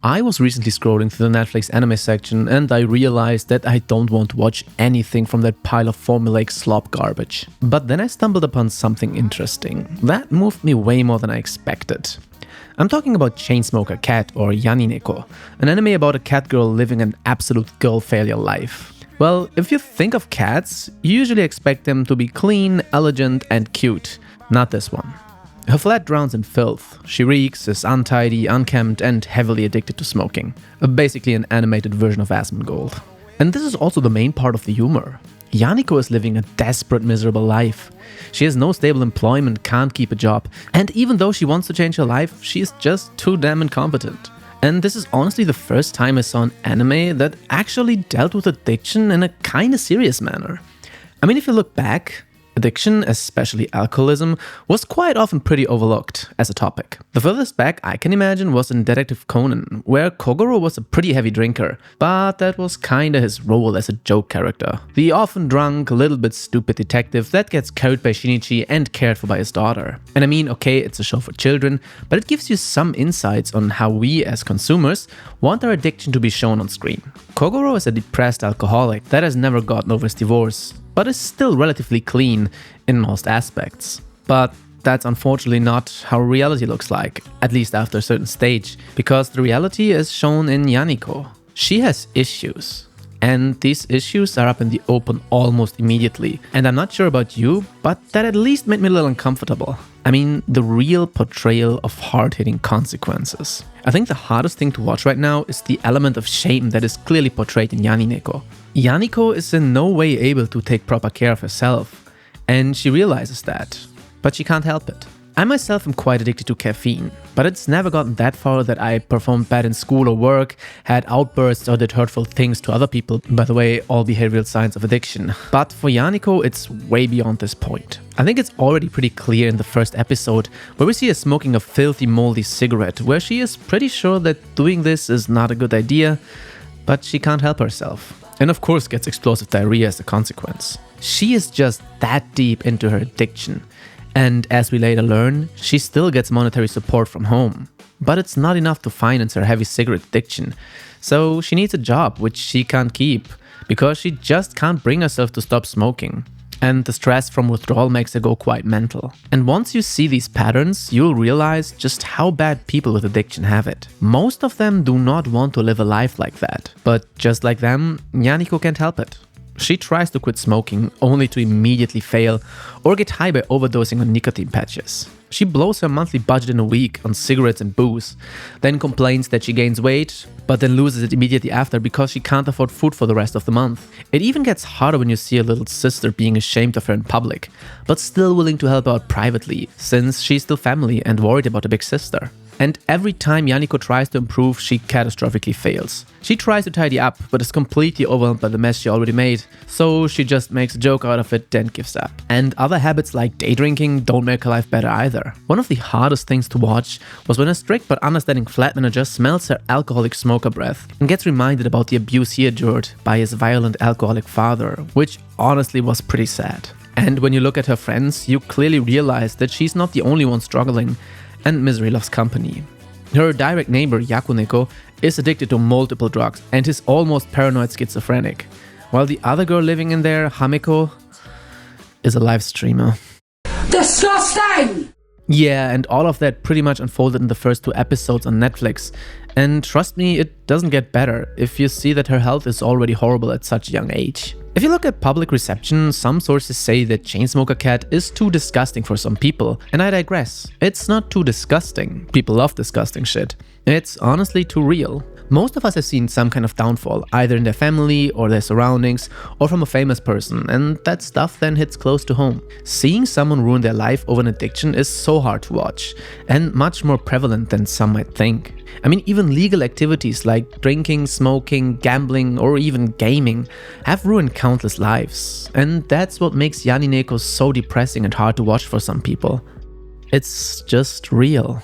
I was recently scrolling through the Netflix anime section and I realized that I don't want to watch anything from that pile of formulaic slop garbage. But then I stumbled upon something interesting that moved me way more than I expected. I'm talking about Chainsmoker Cat, or Yani Neko, an anime about a cat girl living an absolute girl failure life. Well, if you think of cats, you usually expect them to be clean, elegant and cute. Not this one. Her flat drowns in filth. She reeks, is untidy, unkempt and heavily addicted to smoking. Basically an animated version of Asmongold. And this is also the main part of the humor. Yaniko is living a desperate, miserable life. She has no stable employment, can't keep a job, and even though she wants to change her life, she is just too damn incompetent. And this is honestly the first time I saw an anime that actually dealt with addiction in a kinda serious manner. I mean, if you look back, addiction, especially alcoholism, was quite often pretty overlooked as a topic. The furthest back I can imagine was in Detective Conan, where Kogoro was a pretty heavy drinker, but that was kinda his role as a joke character. The often drunk, a little bit stupid detective that gets carried by Shinichi and cared for by his daughter. And I mean, okay, it's a show for children, but it gives you some insights on how we as consumers want our addiction to be shown on screen. Kogoro is a depressed alcoholic that has never gotten over his divorce, but is still relatively clean in most aspects. But that's unfortunately not how reality looks like, at least after a certain stage, because the reality is shown in Yaniko. She has issues, and these issues are up in the open almost immediately. And I'm not sure about you, but that at least made me a little uncomfortable. I mean, the real portrayal of hard-hitting consequences. I think the hardest thing to watch right now is the element of shame that is clearly portrayed in Yani Neko. Yaniko is in no way able to take proper care of herself, and she realizes that, but she can't help it. I myself am quite addicted to caffeine, but it's never gotten that far that I performed bad in school or work, had outbursts or did hurtful things to other people. By the way, all behavioral signs of addiction. But for Yaniko, it's way beyond this point. I think it's already pretty clear in the first episode, where we see her smoking a filthy, moldy cigarette, where she is pretty sure that doing this is not a good idea, but she can't help herself. And of course gets explosive diarrhea as a consequence. She is just that deep into her addiction. And as we later learn, she still gets monetary support from home. But it's not enough to finance her heavy cigarette addiction. So she needs a job, which she can't keep, because she just can't bring herself to stop smoking. And the stress from withdrawal makes her go quite mental. And once you see these patterns, you'll realize just how bad people with addiction have it. Most of them do not want to live a life like that. But just like them, Yaniko can't help it. She tries to quit smoking, only to immediately fail or get high by overdosing on nicotine patches. She blows her monthly budget in a week on cigarettes and booze, then complains that she gains weight, but then loses it immediately after because she can't afford food for the rest of the month. It even gets harder when you see her little sister being ashamed of her in public, but still willing to help out privately, since she's still family and worried about a big sister. And every time Yaniko tries to improve, she catastrophically fails. She tries to tidy up, but is completely overwhelmed by the mess she already made, so she just makes a joke out of it, then gives up. And other habits like day drinking don't make her life better either. One of the hardest things to watch was when a strict but understanding flat manager smells her alcoholic smoker breath and gets reminded about the abuse he endured by his violent alcoholic father, which honestly was pretty sad. And when you look at her friends, you clearly realize that she's not the only one struggling, and misery loves company. Her direct neighbor, Yakuneko, is addicted to multiple drugs and is almost paranoid schizophrenic, while the other girl living in there, Hamiko, is a live streamer. Disgusting! Yeah, and all of that pretty much unfolded in the first 2 episodes on Netflix. And trust me, it doesn't get better if you see that her health is already horrible at such a young age. If you look at public reception, some sources say that Chainsmoker Cat is too disgusting for some people, and I digress. It's not too disgusting. People love disgusting shit. It's honestly too real. Most of us have seen some kind of downfall, either in their family or their surroundings, or from a famous person, and that stuff then hits close to home. Seeing someone ruin their life over an addiction is so hard to watch, and much more prevalent than some might think. I mean, even legal activities like drinking, smoking, gambling, or even gaming have ruined countless lives, and that's what makes Yani Neko so depressing and hard to watch for some people. It's just real.